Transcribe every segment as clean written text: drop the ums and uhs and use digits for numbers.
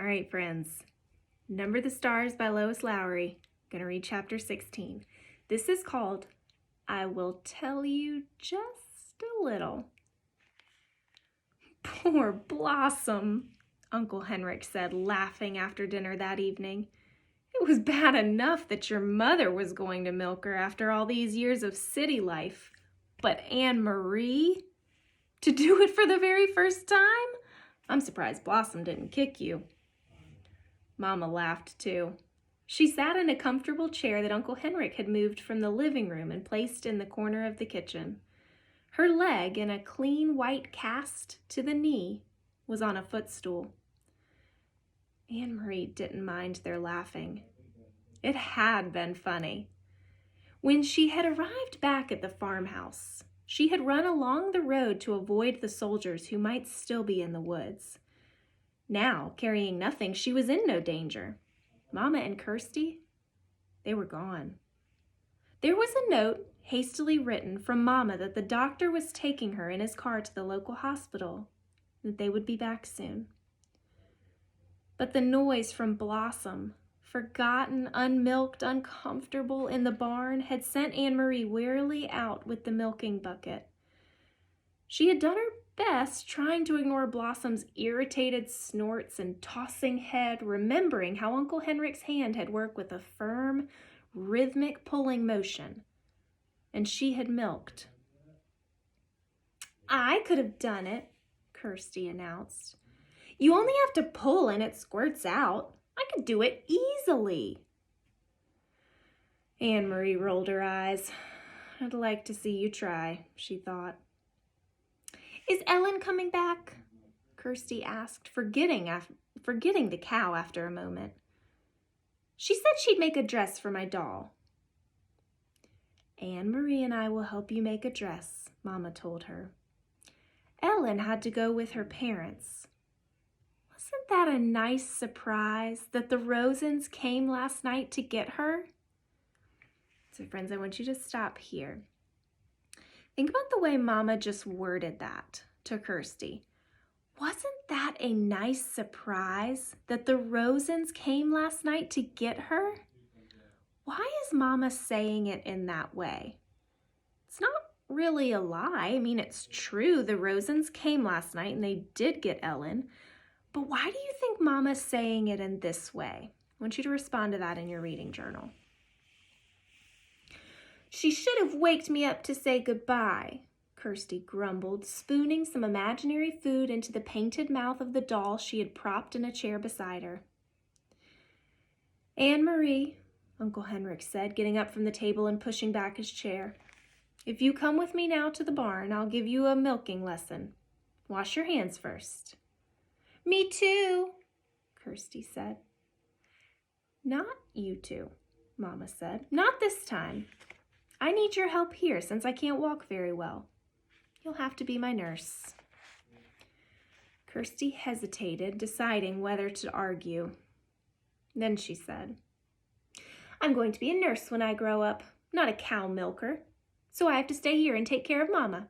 All right, friends. Number the Stars by Lois Lowry. Gonna read chapter 16. This is called I Will Tell You Just a Little. Poor Blossom, Uncle Henrik said, laughing after dinner that evening. It was bad enough that your mother was going to milk her after all these years of city life. But Anne-Marie? To do it for the very first time? I'm surprised Blossom didn't kick you. Mama laughed too. She sat in a comfortable chair that Uncle Henrik had moved from the living room and placed in the corner of the kitchen. Her leg, in a clean white cast to the knee, was on a footstool. Anne-Marie didn't mind their laughing. It had been funny. When she had arrived back at the farmhouse, she had run along the road to avoid the soldiers who might still be in the woods. Now, carrying nothing, she was in no danger. Mama and Kirsty, they were gone. There was a note hastily written from Mama that the doctor was taking her in his car to the local hospital, that they would be back soon. But the noise from Blossom, forgotten, unmilked, uncomfortable in the barn, had sent Anne-Marie wearily out with the milking bucket. She had done her best trying to ignore Blossom's irritated snorts and tossing head, remembering how Uncle Henrik's hand had worked with a firm, rhythmic pulling motion, and she had milked. I could have done it, Kirsty announced. You only have to pull and it squirts out. I could do it easily. Anne-Marie rolled her eyes. I'd like to see you try, she thought. Is Ellen coming back? Kirsty asked, forgetting the cow after a moment. She said she'd make a dress for my doll. Anne-Marie and I will help you make a dress, Mama told her. Ellen had to go with her parents. Wasn't that a nice surprise that the Rosens came last night to get her? So friends, I want you to stop here. Think about the way Mama just worded that to Kirsty. Wasn't that a nice surprise that the Rosens came last night to get her? Why is Mama saying it in that way? It's not really a lie. I mean, it's true. The Rosens came last night and they did get Ellen. But why do you think Mama's saying it in this way? I want you to respond to that in your reading journal. She should have waked me up to say goodbye, Kirsty grumbled, spooning some imaginary food into the painted mouth of the doll she had propped in a chair beside her. Anne-Marie, Uncle Henrik said, getting up from the table and pushing back his chair. If you come with me now to the barn, I'll give you a milking lesson. Wash your hands first. Me too, Kirsty said. Not you two, Mama said. Not this time. I need your help here since I can't walk very well. You'll have to be my nurse. Kirsty hesitated, deciding whether to argue. Then she said, I'm going to be a nurse when I grow up, not a cow milker, so I have to stay here and take care of Mama.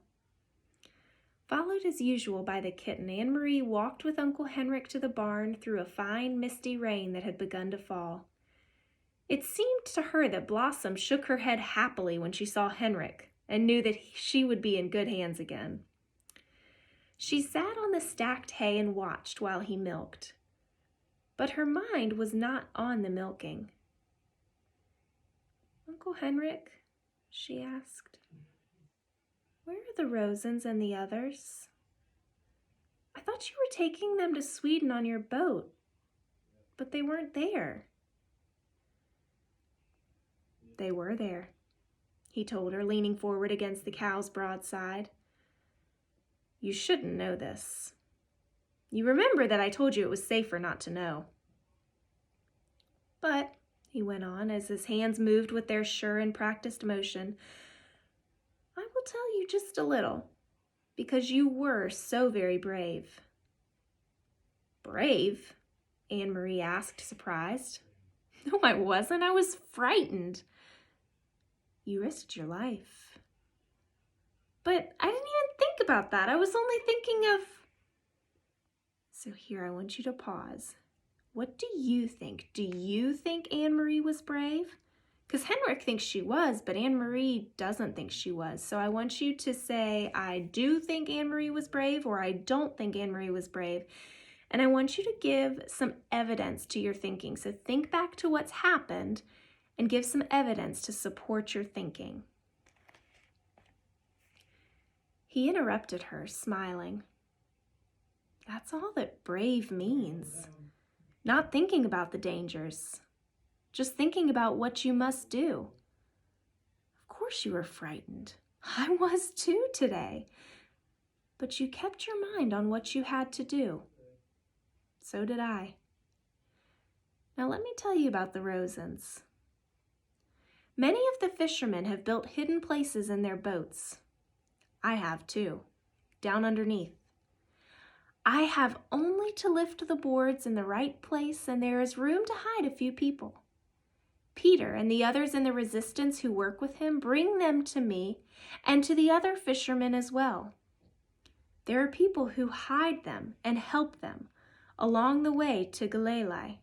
Followed as usual by the kitten, Anne-Marie walked with Uncle Henrik to the barn through a fine, misty rain that had begun to fall. It seemed to her that Blossom shook her head happily when she saw Henrik and knew that she would be in good hands again. She sat on the stacked hay and watched while he milked, but her mind was not on the milking. Uncle Henrik, she asked, where are the Rosens and the others? I thought you were taking them to Sweden on your boat, but they weren't there. They were there, he told her, leaning forward against the cow's broadside. You shouldn't know this. You remember that I told you it was safer not to know. But, he went on, as his hands moved with their sure and practiced motion, I will tell you just a little, because you were so very brave. Brave? Anne-Marie asked, surprised. No, I wasn't. I was frightened. You risked your life. But I didn't even think about that. I was only thinking of... So here, I want you to pause. What do you think? Do you think Anne-Marie was brave? Because Henrik thinks she was, but Anne-Marie doesn't think she was. So I want you to say, I do think Anne-Marie was brave, or I don't think Anne-Marie was brave. And I want you to give some evidence to your thinking. So think back to what's happened and give some evidence to support your thinking. He interrupted her, smiling. That's all that brave means. Not thinking about the dangers, just thinking about what you must do. Of course you were frightened. I was too today. But you kept your mind on what you had to do. So did I. Now let me tell you about the Rosens. Many of the fishermen have built hidden places in their boats. I have too, down underneath. I have only to lift the boards in the right place and there is room to hide a few people. Peter and the others in the resistance who work with him bring them to me and to the other fishermen as well. There are people who hide them and help them along the way to Galilee.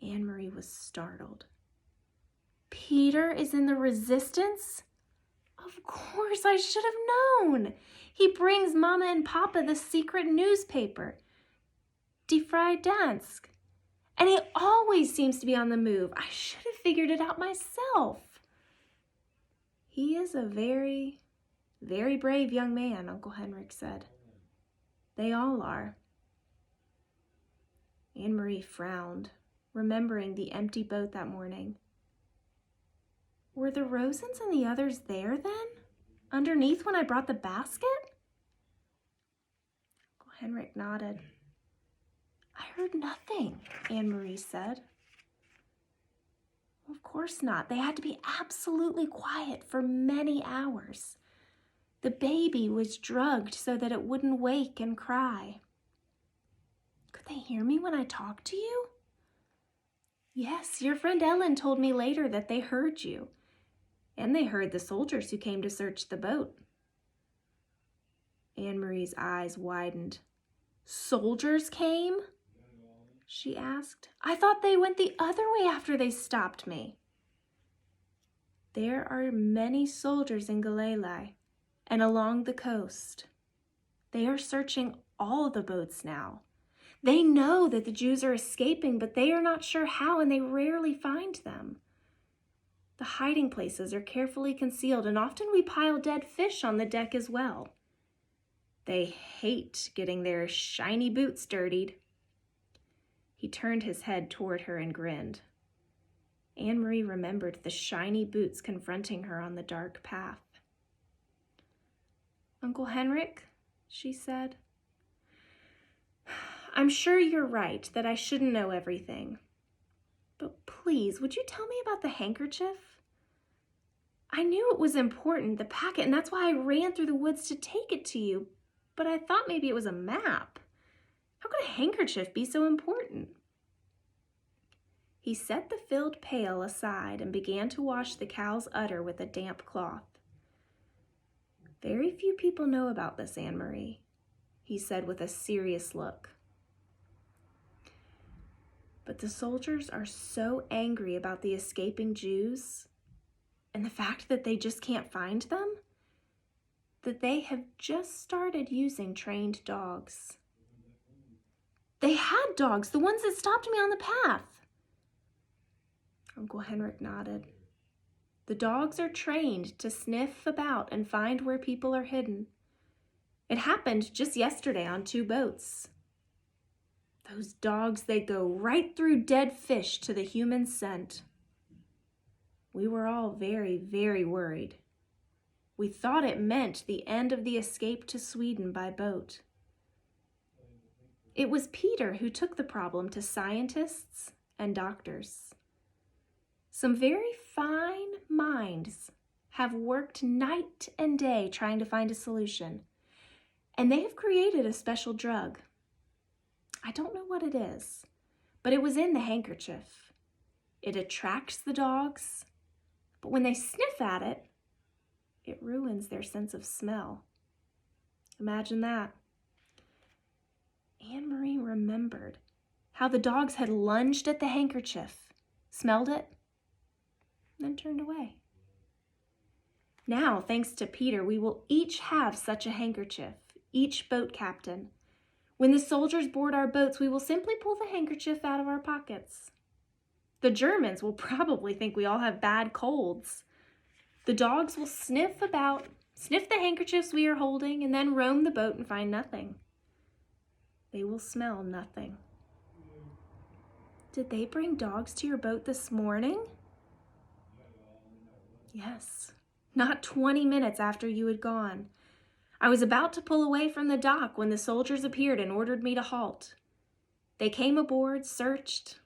Anne-Marie was startled. Peter is in the resistance? Of course, I should have known. He brings Mama and Papa the secret newspaper, Die Freie Dansk. And he always seems to be on the move. I should have figured it out myself. He is a very, very brave young man, Uncle Henrik said. They all are. Anne-Marie frowned, remembering the empty boat that morning. Were the Rosens and the others there then? Underneath when I brought the basket? Uncle Henrik nodded. I heard nothing, Anne-Marie said. Of course not. They had to be absolutely quiet for many hours. The baby was drugged so that it wouldn't wake and cry. Could they hear me when I talked to you? Yes, your friend Ellen told me later that they heard you. And they heard the soldiers who came to search the boat. Anne-Marie's eyes widened. Soldiers came? She asked. I thought they went the other way after they stopped me. There are many soldiers in Galilee and along the coast. They are searching all the boats now. They know that the Jews are escaping, but they are not sure how, and they rarely find them. The hiding places are carefully concealed, and often we pile dead fish on the deck as well. They hate getting their shiny boots dirtied. He turned his head toward her and grinned. Anne-Marie remembered the shiny boots confronting her on the dark path. Uncle Henrik, she said, I'm sure you're right that I shouldn't know everything. But please, would you tell me about the handkerchief? I knew it was important, the packet, and that's why I ran through the woods to take it to you. But I thought maybe it was a map. How could a handkerchief be so important? He set the filled pail aside and began to wash the cow's udder with a damp cloth. Very few people know about this, Anne-Marie, he said with a serious look. But the soldiers are so angry about the escaping Jews and the fact that they just can't find them, that they have just started using trained dogs. They had dogs, the ones that stopped me on the path. Uncle Henrik nodded. The dogs are trained to sniff about and find where people are hidden. It happened just yesterday on 2 boats. Those dogs, they go right through dead fish to the human scent. We were all very, very worried. We thought it meant the end of the escape to Sweden by boat. It was Peter who took the problem to scientists and doctors. Some very fine minds have worked night and day trying to find a solution, and they have created a special drug. I don't know what it is, but it was in the handkerchief. It attracts the dogs, but when they sniff at it, it ruins their sense of smell. Imagine that. Anne-Marie remembered how the dogs had lunged at the handkerchief, smelled it, then turned away. Now, thanks to Peter, we will each have such a handkerchief, each boat captain. When the soldiers board our boats, we will simply pull the handkerchief out of our pockets. The Germans will probably think we all have bad colds. The dogs will sniff the handkerchiefs we are holding, and then roam the boat and find nothing. They will smell nothing. Did they bring dogs to your boat this morning? Yes, not 20 minutes after you had gone. I was about to pull away from the dock when the soldiers appeared and ordered me to halt. They came aboard, searched,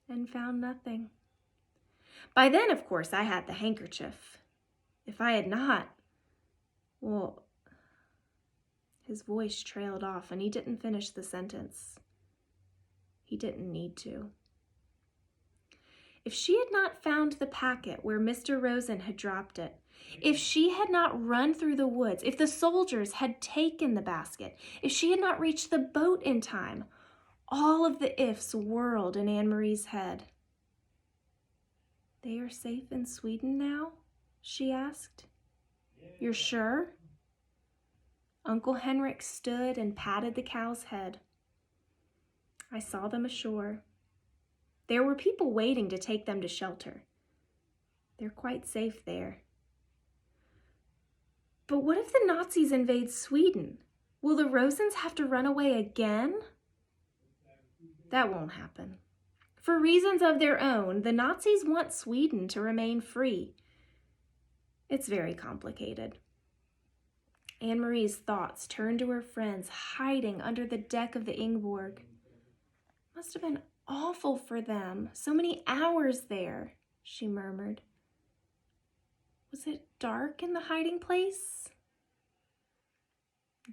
and found nothing. By then, of course, I had the handkerchief. If I had not, well, his voice trailed off and he didn't finish the sentence. He didn't need to. If she had not found the packet where Mr. Rosen had dropped it, if she had not run through the woods, if the soldiers had taken the basket, if she had not reached the boat in time, all of the ifs whirled in Anne-Marie's head. They are safe in Sweden now? She asked. You're sure? Uncle Henrik stood and patted the cow's head. I saw them ashore. There were people waiting to take them to shelter. They're quite safe there. But what if the Nazis invade Sweden? Will the Rosens have to run away again? That won't happen. For reasons of their own, the Nazis want Sweden to remain free. It's very complicated. Anne-Marie's thoughts turned to her friends hiding under the deck of the Ingeborg. Must have been awful for them. So many hours there, she murmured. Was it dark in the hiding place?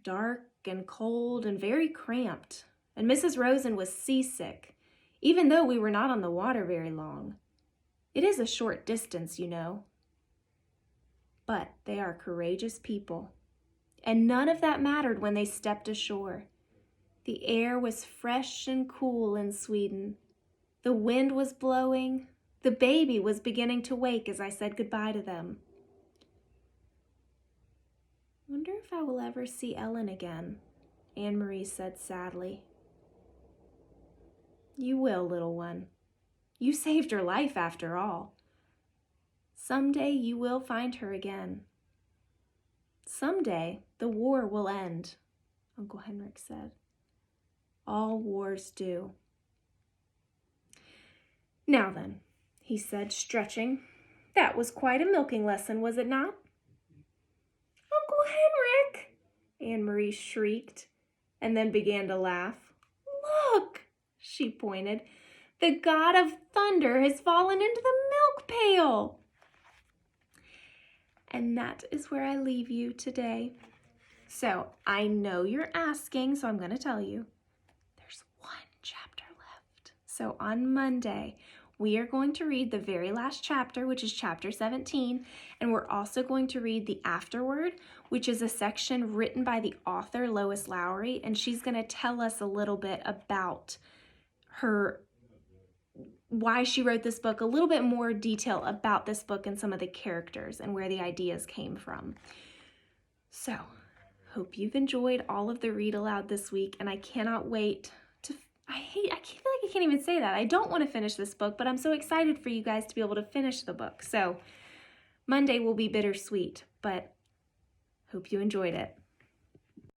Dark and cold and very cramped, and Mrs. Rosen was seasick, even though we were not on the water very long. It is a short distance, you know. But they are courageous people, and none of that mattered when they stepped ashore. The air was fresh and cool in Sweden. The wind was blowing. The baby was beginning to wake as I said goodbye to them. Wonder if I will ever see Ellen again, Anne-Marie said sadly. You will, little one. You saved her life after all. Someday you will find her again. Someday the war will end, Uncle Henrik said. All wars do. Now then, he said, stretching, that was quite a milking lesson, was it not? Uncle Henrik, Anne-Marie shrieked, and then began to laugh. Look, she pointed, the god of thunder has fallen into the milk pail. And that is where I leave you today. So I know you're asking, so I'm going to tell you. There's one chapter left. So on Monday, we are going to read the very last chapter, which is chapter 17, and we're also going to read the afterword, which is a section written by the author, Lois Lowry, and she's going to tell us a little bit about why she wrote this book, a little bit more detail about this book and some of the characters and where the ideas came from. So, hope you've enjoyed all of the read aloud this week, and I cannot wait to, I feel like I can't even say that. I don't want to finish this book, but I'm so excited for you guys to be able to finish the book. So, Monday will be bittersweet, but hope you enjoyed it.